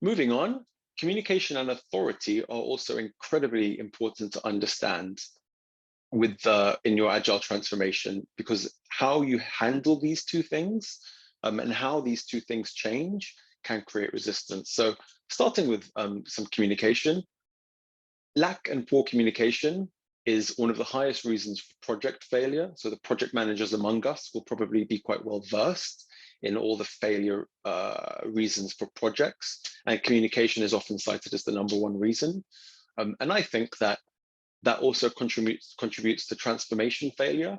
Moving on, communication and authority are also incredibly important to understand in your agile transformation, because how you handle these two things and how these two things change can create resistance. So starting with some communication, lack and poor communication is one of the highest reasons for project failure. So the project managers among us will probably be quite well versed in all the failure reasons for projects, and communication is often cited as the number one reason. And I think that also contributes to transformation failure.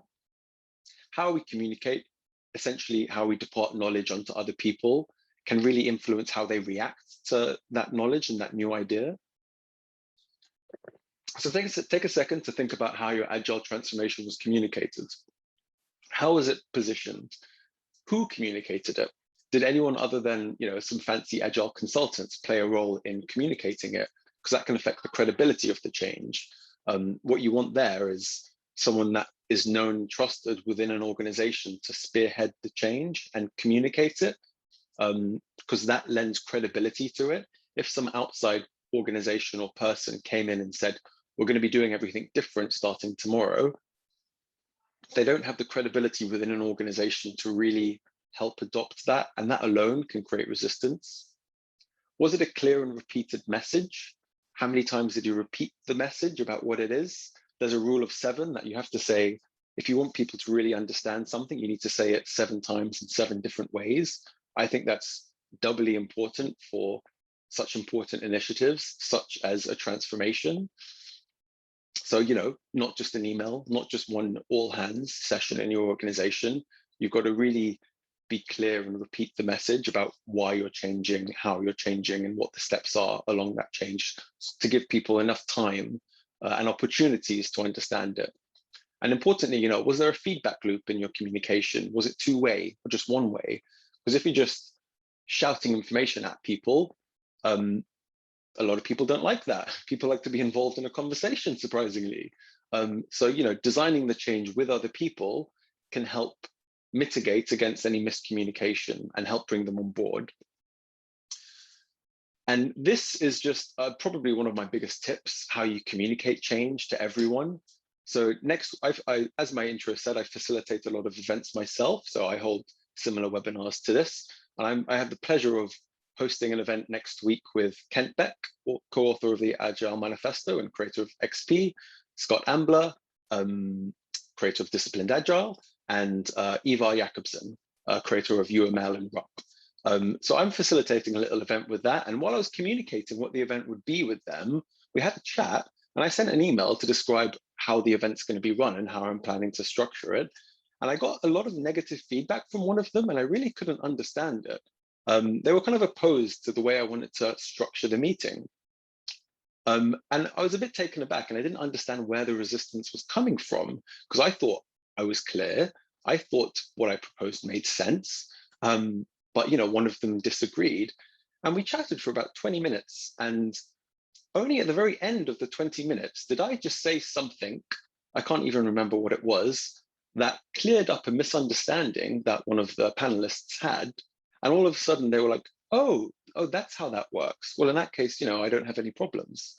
How we communicate, essentially how we depart knowledge onto other people, can really influence how they react to that knowledge and that new idea. So take a second to think about how your agile transformation was communicated. How was it positioned? Who communicated it? Did anyone other than some fancy agile consultants play a role in communicating it? Because that can affect the credibility of the change. What you want there is someone that is known and trusted within an organization to spearhead the change and communicate it, because that lends credibility to it. If some outside organization or person came in and said, we're going to be doing everything different starting tomorrow, they don't have the credibility within an organization to really help adopt that, and that alone can create resistance. Was it a clear and repeated message? How many times did you repeat the message about what it is? There's a rule of 7 that you have to say, if you want people to really understand something, you need to say it 7 times in 7 different ways. I think that's doubly important for such important initiatives, such as a transformation. So, not just an email, not just one all hands session in your organization. You've got to really be clear and repeat the message about why you're changing, how you're changing, and what the steps are along that change, to give people enough time and opportunities to understand it. And importantly, was there a feedback loop in your communication? Was it 2-way or just 1-way? Because if you're just shouting information at people, a lot of people don't like that. People like to be involved in a conversation, surprisingly. So, designing the change with other people can help mitigate against any miscommunication and help bring them on board. And this is just probably one of my biggest tips, how you communicate change to everyone. So next, as my intro said, I facilitate a lot of events myself. So I hold similar webinars to this. And I have the pleasure of hosting an event next week with Kent Beck, co-author of the Agile Manifesto and creator of XP, Scott Ambler, creator of Disciplined Agile, and Ivar Jakobsen, creator of UML and RUP. So I'm facilitating a little event with that. And while I was communicating what the event would be with them, we had a chat, and I sent an email to describe how the event's going to be run and how I'm planning to structure it. And I got a lot of negative feedback from one of them, and I really couldn't understand it. They were kind of opposed to the way I wanted to structure the meeting. And I was a bit taken aback, and I didn't understand where the resistance was coming from, because I thought I was clear. I thought what I proposed made sense. But one of them disagreed. And we chatted for about 20 minutes. And only at the very end of the 20 minutes did I just say something, I can't even remember what it was, that cleared up a misunderstanding that one of the panelists had. And all of a sudden they were like, oh, that's how that works. Well, in that case, I don't have any problems.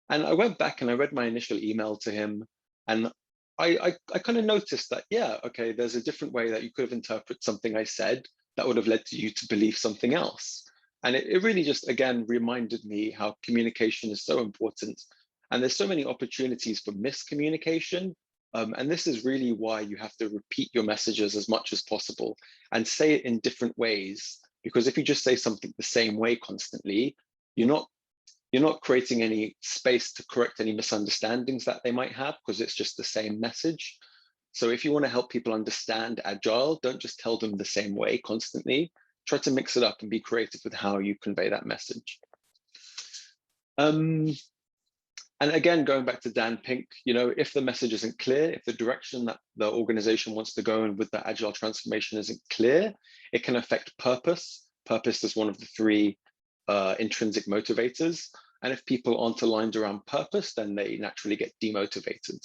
And I went back and I read my initial email to him, and I kind of noticed that, yeah, okay, there's a different way that you could have interpreted something I said that would have led to you to believe something else. And it really just, again, reminded me how communication is so important. And there's so many opportunities for miscommunication. And this is really why you have to repeat your messages as much as possible and say it in different ways. Because if you just say something the same way constantly, you're not creating any space to correct any misunderstandings that they might have, because it's just the same message. So if you want to help people understand Agile, don't just tell them the same way constantly. Try to mix it up and be creative with how you convey that message. And again, going back to Dan Pink, if the message isn't clear, if the direction that the organization wants to go in with the Agile transformation isn't clear, it can affect purpose. Purpose is one of the 3 intrinsic motivators. And if people aren't aligned around purpose, then they naturally get demotivated.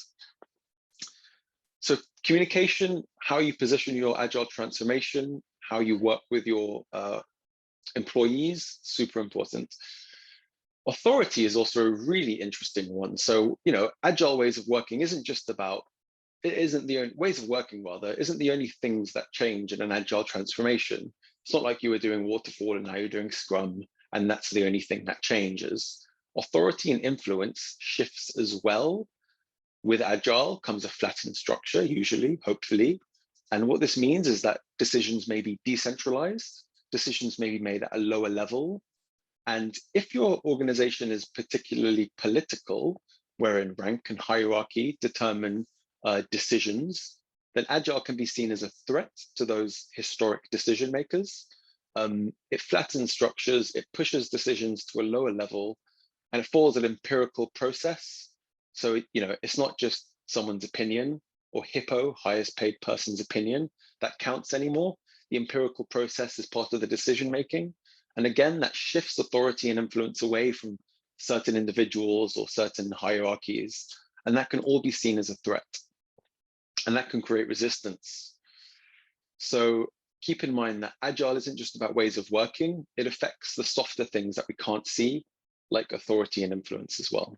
So communication, how you position your Agile transformation, how you work with your Employees, super important. Authority is also a really interesting one. So, agile ways of working isn't just about, it isn't the only ways of working, rather, isn't the only things that change in an agile transformation. It's not like you were doing waterfall and now you're doing Scrum, and that's the only thing that changes. Authority and influence shifts as well. With agile comes a flattened structure, usually, hopefully. And what this means is that decisions may be decentralized, decisions may be made at a lower level. And if your organization is particularly political, wherein rank and hierarchy determine decisions, then agile can be seen as a threat to those historic decision makers. It flattens structures, it pushes decisions to a lower level, and it follows an empirical process. So, it's not just someone's opinion or hippo, highest paid person's opinion, that counts anymore. The empirical process is part of the decision making. And again, that shifts authority and influence away from certain individuals or certain hierarchies. And that can all be seen as a threat. And that can create resistance. So keep in mind that agile isn't just about ways of working, it affects the softer things that we can't see, like authority and influence as well.